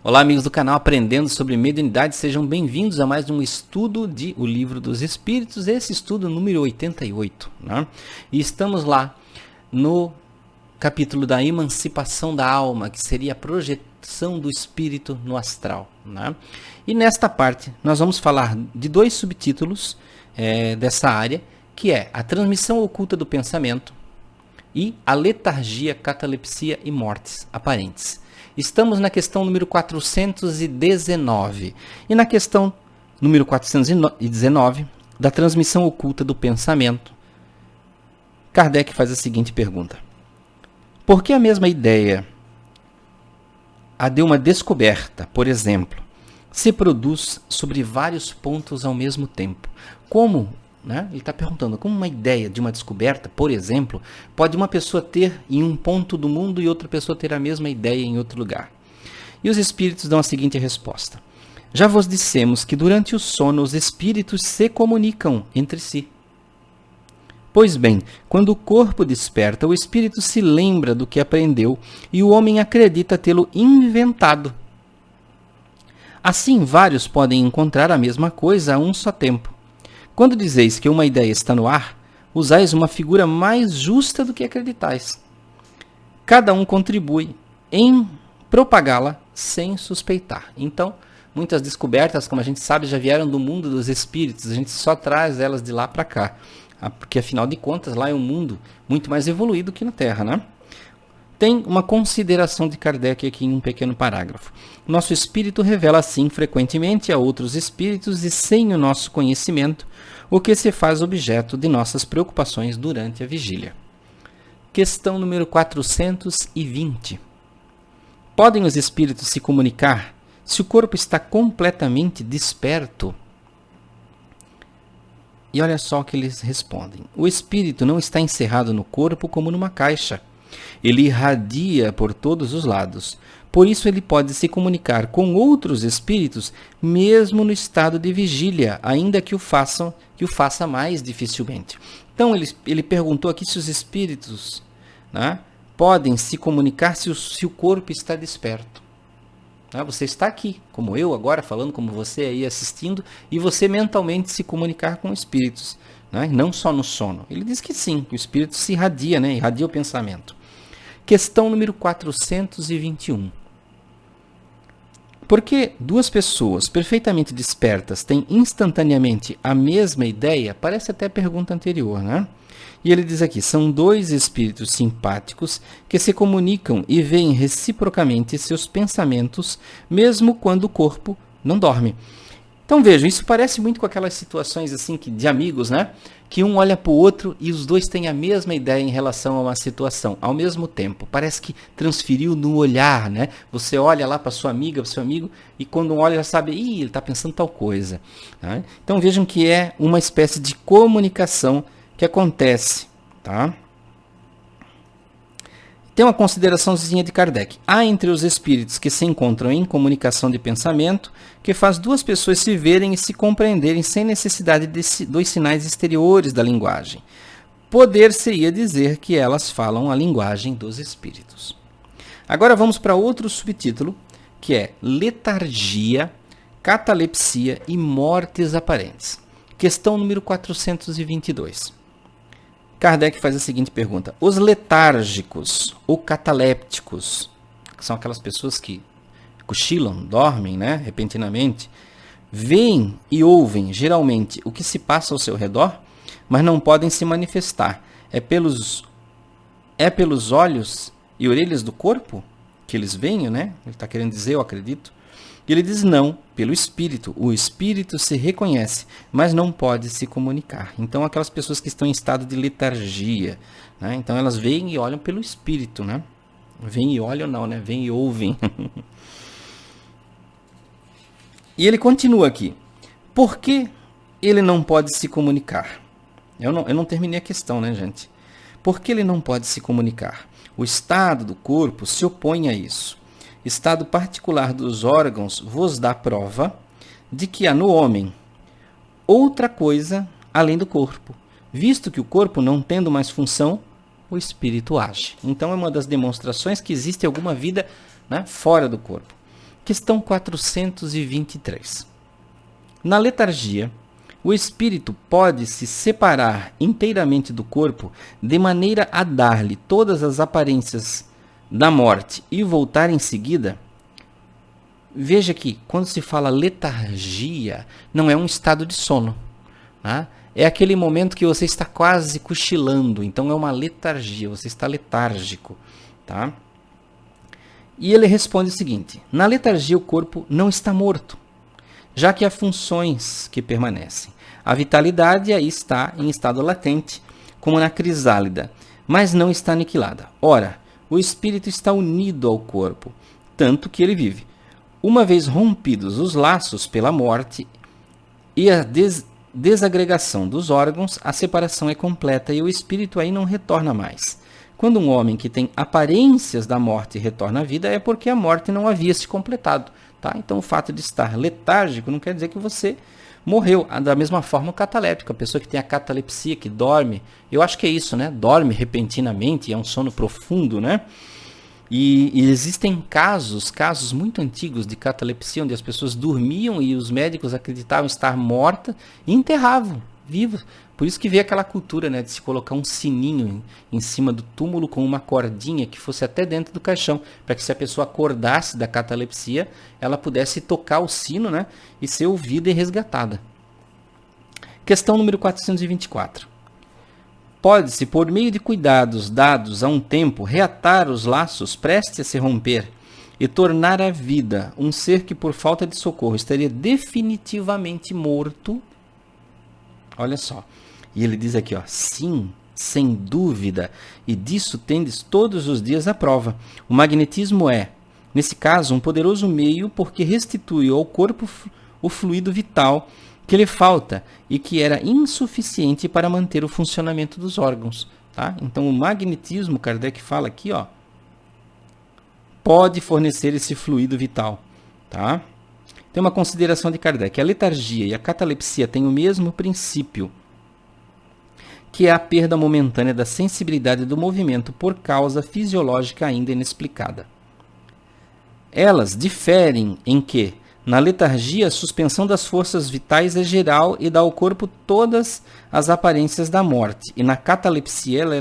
Olá, amigos do canal Aprendendo sobre Mediunidade, sejam bem-vindos a mais um estudo de O Livro dos Espíritos, esse estudo número 88, né? E estamos lá no capítulo da emancipação da alma, que seria a projeção do espírito no astral, né? E nesta parte nós vamos falar de dois subtítulos dessa área, que é a transmissão oculta do pensamento e a letargia, catalepsia e mortes aparentes. Estamos na questão número 419 e na questão número 419 da transmissão oculta do pensamento, Kardec faz a seguinte pergunta: por que a mesma ideia, a de uma descoberta, por exemplo, se produz sobre vários pontos ao mesmo tempo? Como, né? Ele está perguntando, como uma ideia de uma descoberta, por exemplo, pode uma pessoa ter em um ponto do mundo e outra pessoa ter a mesma ideia em outro lugar? E os espíritos dão a seguinte resposta: já vos dissemos que durante o sono os espíritos se comunicam entre si. Pois bem, quando o corpo desperta, o espírito se lembra do que aprendeu e o homem acredita tê-lo inventado. Assim, vários podem encontrar a mesma coisa a um só tempo. Quando dizeis que uma ideia está no ar, usais uma figura mais justa do que acreditais. Cada um contribui em propagá-la sem suspeitar. Então, muitas descobertas, como a gente sabe, já vieram do mundo dos espíritos. A gente só traz elas de lá para cá. Porque, afinal de contas, lá é um mundo muito mais evoluído que na Terra, né? Tem uma consideração de Kardec aqui em um pequeno parágrafo. Nosso espírito revela, assim, frequentemente a outros espíritos e sem o nosso conhecimento, o que se faz objeto de nossas preocupações durante a vigília. Questão número 420. Podem os espíritos se comunicar se o corpo está completamente desperto? E olha só o que eles respondem. O espírito não está encerrado no corpo como numa caixa. Ele irradia por todos os lados. Por isso ele pode se comunicar com outros espíritos, mesmo no estado de vigília, ainda que o faça mais dificilmente. Então ele perguntou aqui se os espíritos, né, podem se comunicar se o corpo está desperto. Você está aqui, como eu agora, falando, como você aí assistindo, e você mentalmente se comunicar com espíritos, né? Não só no sono. Ele diz que sim, que o espírito se irradia, né? Irradia o pensamento. Questão número 421. Porque duas pessoas perfeitamente despertas têm instantaneamente a mesma ideia? Parece até a pergunta anterior, né? E ele diz aqui, são dois espíritos simpáticos que se comunicam e veem reciprocamente seus pensamentos, mesmo quando o corpo não dorme. Então vejam, isso parece muito com aquelas situações assim de amigos, né? Que um olha para o outro e os dois têm a mesma ideia em relação a uma situação, ao mesmo tempo. Parece que transferiu no olhar, né? Você olha lá para sua amiga, para seu amigo, e quando um olha já sabe, ele está pensando tal coisa, né? Então vejam que é uma espécie de comunicação que acontece, tá? Tem uma consideraçãozinha de Kardec. Há entre os espíritos que se encontram em comunicação de pensamento que faz duas pessoas se verem e se compreenderem sem necessidade dos sinais exteriores da linguagem. Poder-se-ia dizer que elas falam a linguagem dos espíritos. Agora vamos para outro subtítulo, que é letargia, catalepsia e mortes aparentes. Questão número 422. Kardec faz a seguinte pergunta: os letárgicos ou catalépticos, que são aquelas pessoas que cochilam, dormem, né, repentinamente, veem e ouvem geralmente o que se passa ao seu redor, mas não podem se manifestar. É pelos olhos e orelhas do corpo que eles veem, né? Ele está querendo dizer, eu acredito. E ele diz não, pelo espírito. O espírito se reconhece, mas não pode se comunicar. Então, aquelas pessoas que estão em estado de letargia, né? Então, elas veem e olham pelo espírito, né? Veem e olham não, né? Veem e ouvem. E ele continua aqui. Por que ele não pode se comunicar? Eu não terminei a questão, né, gente? Por que ele não pode se comunicar? O estado do corpo se opõe a isso. Estado particular dos órgãos vos dá prova de que há no homem outra coisa além do corpo, visto que o corpo não tendo mais função, o espírito age. Então é uma das demonstrações que existe alguma vida, né, fora do corpo. Questão 423. Na letargia, o espírito pode se separar inteiramente do corpo de maneira a dar-lhe todas as aparências da morte e voltar em seguida? Veja que quando se fala letargia, não é um estado de sono, né? É aquele momento que você está quase cochilando, então é uma letargia, você está letárgico, tá? E ele responde o seguinte: na letargia o corpo não está morto, já que há funções que permanecem. A vitalidade aí está em estado latente, como na crisálida, mas não está aniquilada. Ora, o espírito está unido ao corpo, tanto que ele vive. Uma vez rompidos os laços pela morte e a desagregação dos órgãos, a separação é completa e o espírito aí não retorna mais. Quando um homem que tem aparências da morte retorna à vida, é porque a morte não havia se completado. Tá? Então o fato de estar letárgico não quer dizer que você morreu. Da mesma forma o cataléptico, a pessoa que tem a catalepsia, que dorme, eu acho que é isso, né? Dorme repentinamente, é um sono profundo, né? E existem casos muito antigos de catalepsia, onde as pessoas dormiam e os médicos acreditavam estar mortas e enterravam, vivos. Por isso que veio aquela cultura, né, de se colocar um sininho em cima do túmulo com uma cordinha que fosse até dentro do caixão, para que se a pessoa acordasse da catalepsia, ela pudesse tocar o sino, né, e ser ouvida e resgatada. Questão número 424. Pode-se, por meio de cuidados dados a um tempo, reatar os laços prestes a se romper e tornar à vida um ser que por falta de socorro estaria definitivamente morto? Olha só. E ele diz aqui, ó, sim, sem dúvida, e disso tendes todos os dias a prova. O magnetismo é, nesse caso, um poderoso meio porque restitui ao corpo o fluido vital que lhe falta e que era insuficiente para manter o funcionamento dos órgãos. Tá? Então o magnetismo, Kardec fala aqui, ó, pode fornecer esse fluido vital. Tá? Tem uma consideração de Kardec. A letargia e a catalepsia têm o mesmo princípio, que é a perda momentânea da sensibilidade do movimento por causa fisiológica ainda inexplicada. Elas diferem em que, na letargia, a suspensão das forças vitais é geral e dá ao corpo todas as aparências da morte, e na catalepsia ela é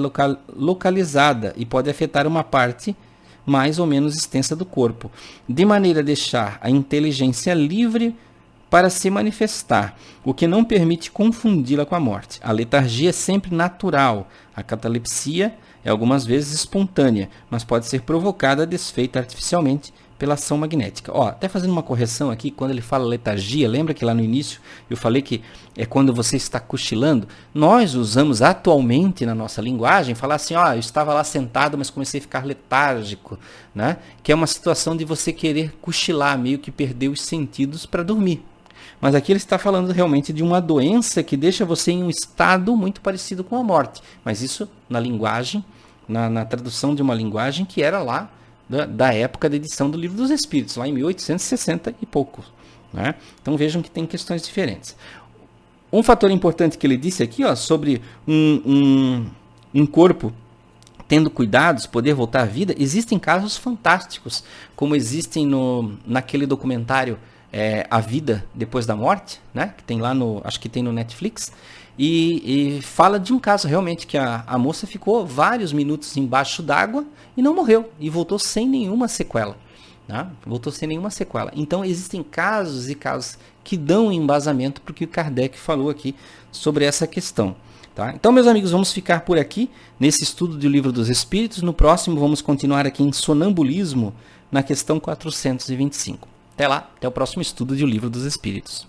localizada e pode afetar uma parte mais ou menos extensa do corpo, de maneira a deixar a inteligência livre para se manifestar, o que não permite confundi-la com a morte. A letargia é sempre natural, a catalepsia é algumas vezes espontânea, mas pode ser provocada, desfeita artificialmente pela ação magnética. Ó, até fazendo uma correção aqui, quando ele fala letargia, lembra que lá no início eu falei que é quando você está cochilando? Nós usamos atualmente na nossa linguagem, falar assim, ó, eu estava lá sentado, mas comecei a ficar letárgico, né? Que é uma situação de você querer cochilar, meio que perder os sentidos para dormir. Mas aqui ele está falando realmente de uma doença que deixa você em um estado muito parecido com a morte. Mas isso na linguagem, na tradução de uma linguagem que era lá da época da edição do Livro dos Espíritos, lá em 1860 e pouco. Né? Então vejam que tem questões diferentes. Um fator importante que ele disse aqui, ó, sobre um corpo tendo cuidados, poder voltar à vida, existem casos fantásticos, como existem naquele documentário A Vida Depois da Morte, né? Que tem lá acho que tem no Netflix, e fala de um caso realmente que a moça ficou vários minutos embaixo d'água e não morreu, e voltou sem nenhuma sequela. Né? Voltou sem nenhuma sequela. Então existem casos e casos que dão embasamento para o que o Kardec falou aqui sobre essa questão. Tá? Então, meus amigos, vamos ficar por aqui nesse estudo do Livro dos Espíritos. No próximo vamos continuar aqui em sonambulismo, na questão 425. Até lá, até o próximo estudo do Livro dos Espíritos.